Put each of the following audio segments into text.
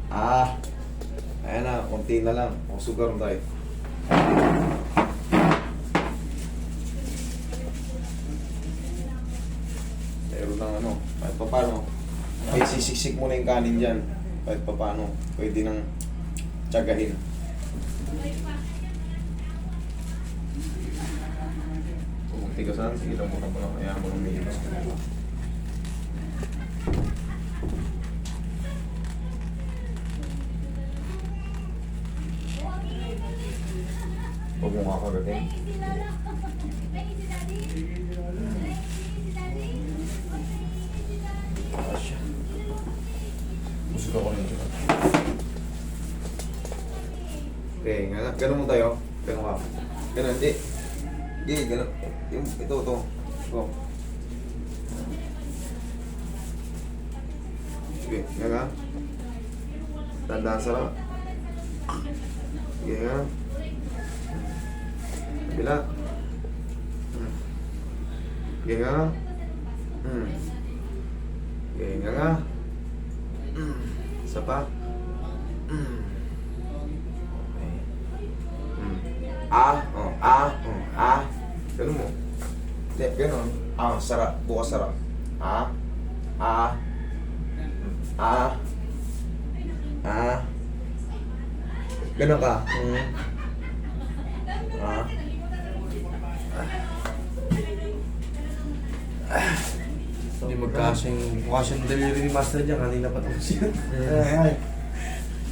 Ah, ayan na, konti na lang. O, sugar tayo. Meron ng ano, kahit pa paano. Kahit sisiksik mo na yung kanin dyan. Kahit pa paano, pwede nang tiyagahin. Kung tigasan, sige lang muna mo lang. Kaya mo nang may iba. Huwag mo kakagatin. Asya. Busog ako nito. Okay, ganun mo tayo. Ganun ka. Ganun, hindi. Hindi, ganun. Yung, ito. Ito. Sige, yan ka. Tandaan sa lang. Sige nga. Bila. Sige nga. Sige nga. Isa pa. Okay. Ganun mo. Hindi, ganun. Sarap. Bukas sarap. Ganun ka. Hindi magkasing delivery ni Master dyan, kanina pa tapos yan.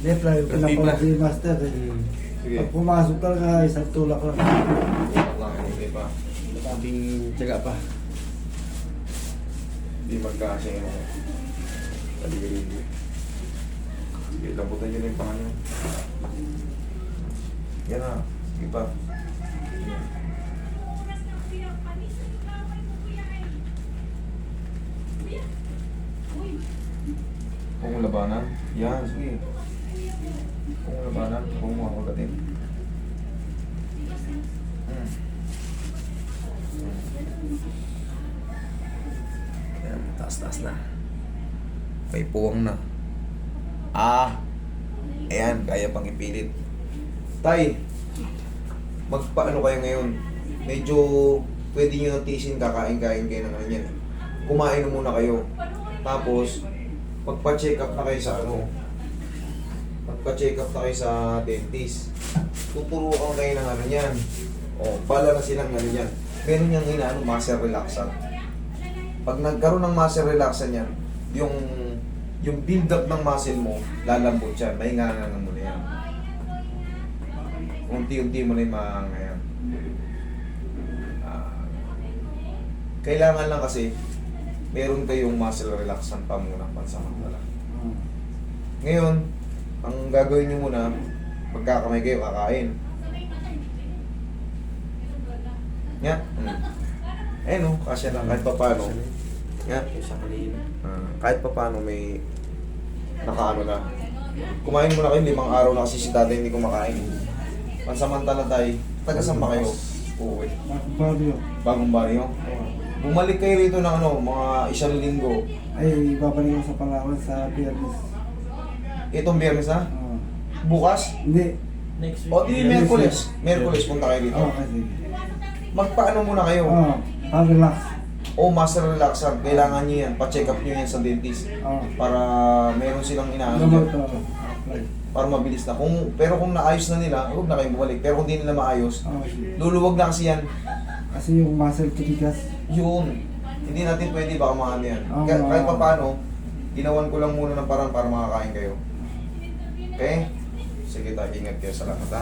Hindi, playo ka na pala si Master. Sige. Pag pumasok talaga, isang tulak lang. Tulak lang, hindi pa. Maraming tiyaga pa. Hindi magkasing ano. Taligay-ligay. Sige, lambutan nyo na yung pangalan. Yan na. Sige pa. Kung labanan. Yan, sige. Kung labanan, kung makakagatin. Yan, taas-taas na. May puwang na. Ayan, kaya pang ipilit. Tay, magpaano kayo ngayon? Medyo pwede nyo nang tiisin, kakain-kain kayo ng ano yan. Kumain na muna kayo. Tapos, magpa-check up na kayo sa ano. Magpa-check up na kayo sa dentist. Tuturuan kayo ng ano yan. O, bala na silang ano yan. Meron niyang inaano, muscle relaxant. Pag nagkaroon ng muscle relaxant yan, yung build-up ng muscle mo, lalambot yan. May nga mo na yan. Unti-unti mo na yung mga ngayon. Kailangan lang kasi, meron kayong muscle relaxant pa muna pansamantala. Ngayon, ang gagawin nyo muna, pagkakamay kayo, kakain. Nga. Ayun o, kasya lang kahit pa paano. Nga. Kahit pa paano may nakaano na. Kumain muna kayo, 5 araw na kasi si tatay hindi kumakain. Pansamantala tayo, taga-saan ba kayo? Uuwi. Bagong baryo. Bumalik kayo rito ng ano, mga 1 linggo. Ay, babalik ko sa Palawan sa Biyernes. Itong Biyernes na? Bukas? Hindi. Next O di Miyerkules. Miyerkules punta kayo dito. Kasi. Magpaano muna kayo? Pag-relax. O master relaxant, kailangan nyo yan. Pa-check up nyo yan sa dentist. Para meron silang inaano dyan. Para mabilis na. Pero kung naayos na nila, huwag na kayong bumalik. Pero kung di nila maayos, luluwag na kasi yan. Kasi yung muscle titigas. Yun. Hindi natin pwede baka maano yan. Kahit pa paano, ginawan ko lang muna ng parang para makakain kayo. Okay? Sige tayo, ingat kayo. Salamat ha.